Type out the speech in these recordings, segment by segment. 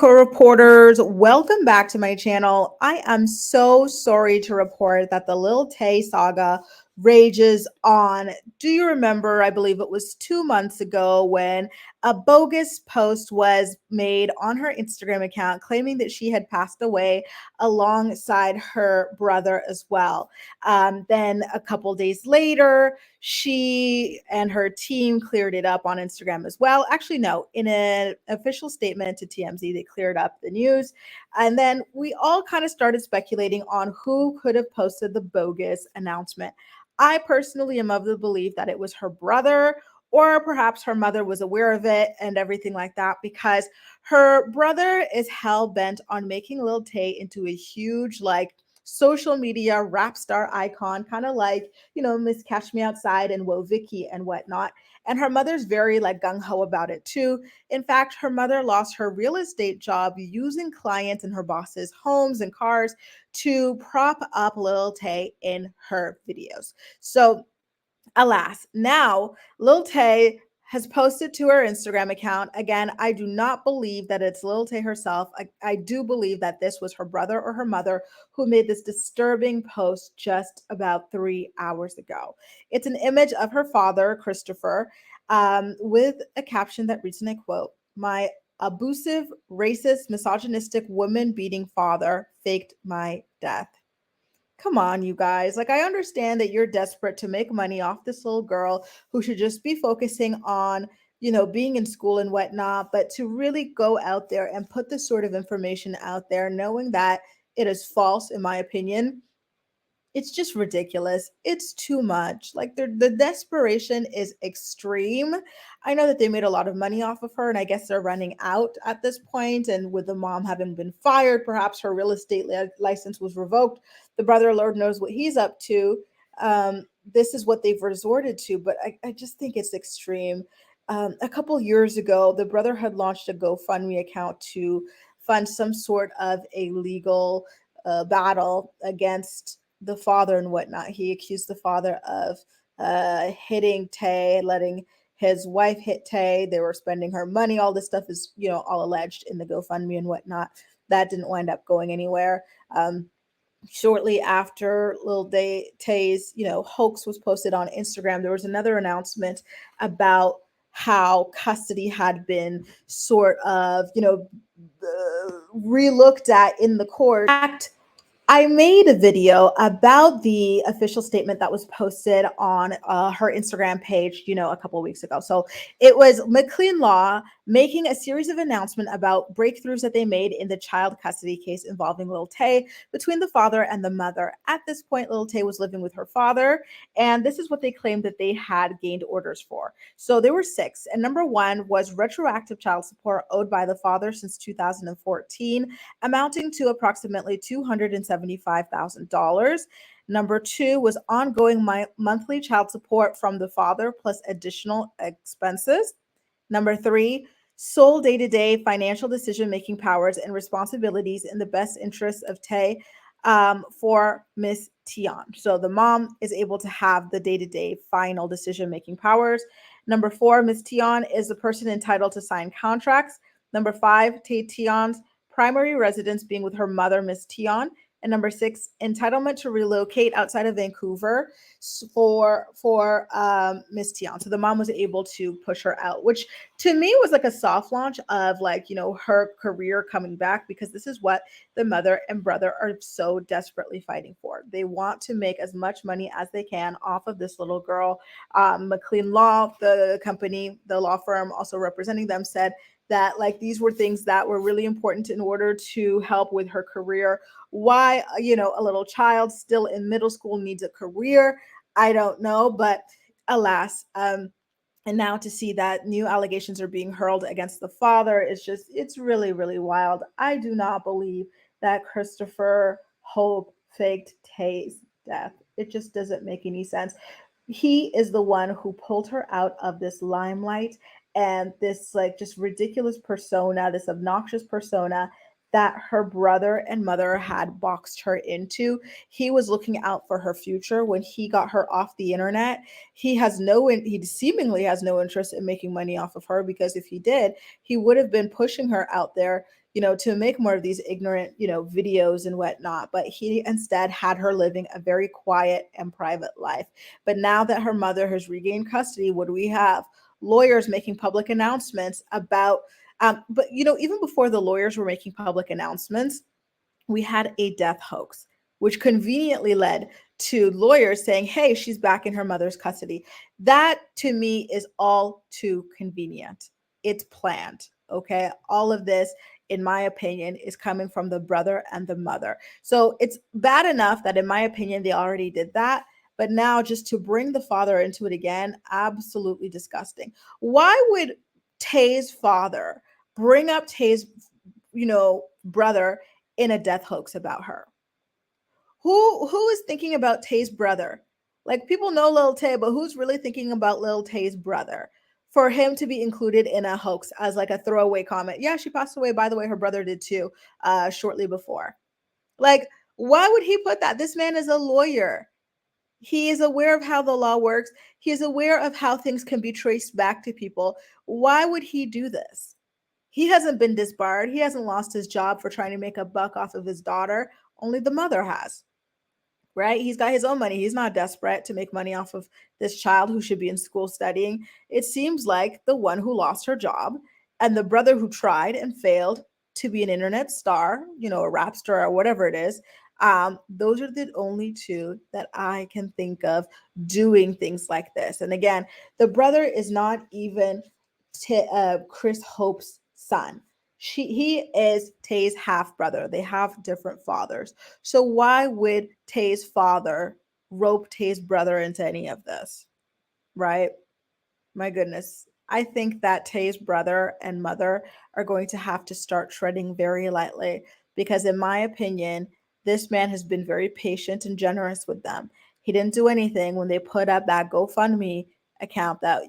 co-reporters, welcome back to my channel. I am so sorry to report that the Lil Tay saga rages on. Do you remember, I believe it was 2 months ago, when a bogus post was made on her Instagram account claiming that she had passed away alongside her brother as well. Then a couple days later, she and her team cleared it up on Instagram as well. Actually, no, in an official statement to TMZ, they cleared up the news. And then we all kind of started speculating on who could have posted the bogus announcement. I personally am of the belief that it was her brother, or perhaps her mother was aware of it and everything like that, because her brother is hell bent on making Lil Tay into a huge, like, social media rap star icon, kind of like, Miss Catch Me Outside and Woah Vicky and whatnot. And her mother's very like gung ho about it too. In fact, her mother lost her real estate job using clients in her boss's homes and cars to prop up Lil Tay in her videos. So alas, now Lil Tay has posted to her Instagram account. Again, I do not believe that it's Lil Tay herself. I do believe that this was her brother or her mother who made this disturbing post just about 3 hours ago. It's an image of her father, Christopher, with a caption that reads, and I quote, "My abusive, racist, misogynistic, woman beating father faked my death." Come on, you guys. Like, I understand that you're desperate to make money off this little girl who should just be focusing on, being in school and whatnot, but to really go out there and put this sort of information out there, knowing that it is false, in my opinion, it's just ridiculous. It's too much. Like, the desperation is extreme. I know that they made a lot of money off of her, and I guess they're running out at this point. And with the mom having been fired, perhaps her real estate license was revoked. The brother, Lord knows what he's up to. This is what they've resorted to, but I just think it's extreme. A couple years ago, the brother had launched a GoFundMe account to fund some sort of a legal battle against the father and whatnot. He accused the father of hitting Tay, letting his wife hit Tay. They were spending her money. All this stuff is, all alleged in the GoFundMe and whatnot. That didn't wind up going anywhere. Shortly after Tay's, hoax was posted on Instagram, there was another announcement about how custody had been sort of, relooked at in the court. In fact, I made a video about the official statement that was posted on her Instagram page, a couple of weeks ago. So it was McLean Law making a series of announcements about breakthroughs that they made in the child custody case involving Lil Tay between the father and the mother. At this point, Lil Tay was living with her father, and this is what they claimed that they had gained orders for. So there were six, and number one was retroactive child support owed by the father since 2014, amounting to approximately $275,000. Number two was ongoing monthly child support from the father plus additional expenses. Number three, sole day to day financial decision making powers and responsibilities in the best interests of Tay for Miss Tion. So the mom is able to have the day to day final decision making powers. Number four, Miss Tion is the person entitled to sign contracts. Number five, Tion's primary residence being with her mother, Miss Tion. And number six, entitlement to relocate outside of Vancouver for Miss Tion. So the mom was able to push her out, which to me was like a soft launch of, like, her career coming back, because this is what the mother and brother are so desperately fighting for. They want to make as much money as they can off of this little girl. McLean Law, the company, the law firm also representing them, said that, like, these were things that were really important in order to help with her career. Why, a little child still in middle school needs a career, I don't know, but alas. And now to see that new allegations are being hurled against the father is just, it's really, really wild. I do not believe that Christopher Hope faked Tay's death. It just doesn't make any sense. He is the one who pulled her out of this limelight and this, like, just ridiculous persona, this obnoxious persona, that her brother and mother had boxed her into. He was looking out for her future when he got her off the internet. He seemingly has no interest in making money off of her, because if he did, he would have been pushing her out there, to make more of these ignorant, videos and whatnot. But he instead had her living a very quiet and private life. But now that her mother has regained custody, what do we have? Lawyers making public announcements about, but even before the lawyers were making public announcements, we had a death hoax, which conveniently led to lawyers saying, hey, she's back in her mother's custody. That to me is all too convenient. It's planned. Okay. All of this, in my opinion, is coming from the brother and the mother. So it's bad enough that, in my opinion, they already did that. But now just to bring the father into it again, absolutely disgusting. Why would Tay's father bring up Tay's, brother in a death hoax about her? Who is thinking about Tay's brother? Like, people know Lil Tay, but who's really thinking about Lil Tay's brother? For him to be included in a hoax as like a throwaway comment. Yeah, she passed away. By the way, her brother did too, shortly before. Like, why would he put that? This man is a lawyer. He is aware of how the law works. He is aware of how things can be traced back to people. Why would he do this? He hasn't been disbarred. He hasn't lost his job for trying to make a buck off of his daughter. Only the mother has, right? He's got his own money. He's not desperate to make money off of this child who should be in school studying. It seems like the one who lost her job and the brother who tried and failed to be an internet star, a rap star or whatever it is. Those are the only two that I can think of doing things like this. And again, the brother is not even Chris Hope's son. He is Tay's half brother. They have different fathers. So why would Tay's father rope Tay's brother into any of this? Right? My goodness. I think that Tay's brother and mother are going to have to start treading very lightly, because, in my opinion, this man has been very patient and generous with them. He didn't do anything when they put up that GoFundMe account that,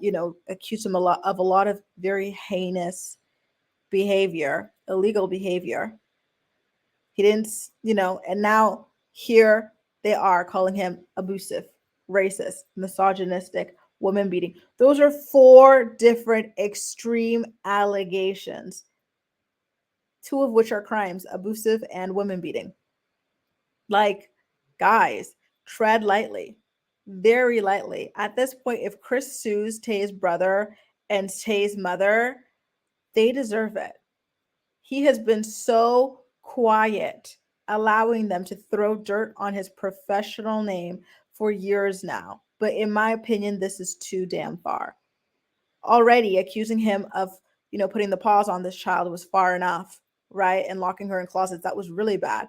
accused him of a lot of very heinous behavior, illegal behavior. He didn't, and now here they are calling him abusive, racist, misogynistic, woman beating. Those are four different extreme allegations, two of which are crimes: abusive and woman beating. Like, guys, tread lightly, very lightly. At this point, if Chris sues Tay's brother and Tay's mother, they deserve it. He has been so quiet, allowing them to throw dirt on his professional name for years now. But in my opinion, this is too damn far. Already accusing him of, putting the paws on this child was far enough, right? And locking her in closets, that was really bad.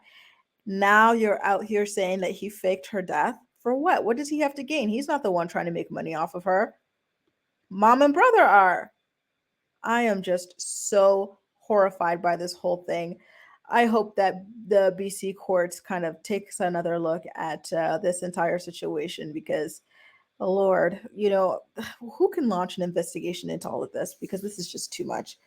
Now you're out here saying that he faked her death. For what? What does he have to gain? He's not the one trying to make money off of her. Mom and brother are. I am just so horrified by this whole thing. I hope that the BC courts kind of takes another look at this entire situation, because, oh Lord, who can launch an investigation into all of this? Because this is just too much.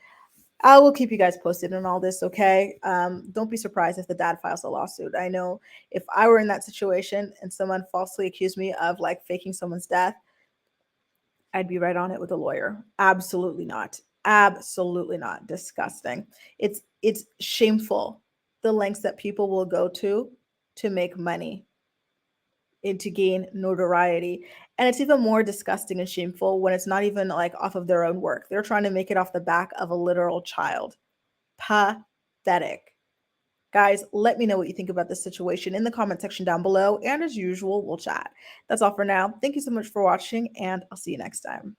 I will keep you guys posted on all this, okay? Don't be surprised if the dad files a lawsuit. I know if I were in that situation and someone falsely accused me of like faking someone's death, I'd be right on it with a lawyer. Absolutely not. Absolutely not. Disgusting. It's shameful, the lengths that people will go to make money and to gain notoriety. And it's even more disgusting and shameful when it's not even like off of their own work. They're trying to make it off the back of a literal child. Pathetic. Guys, let me know what you think about this situation in the comment section down below. And as usual, we'll chat. That's all for now. Thank you so much for watching, and I'll see you next time.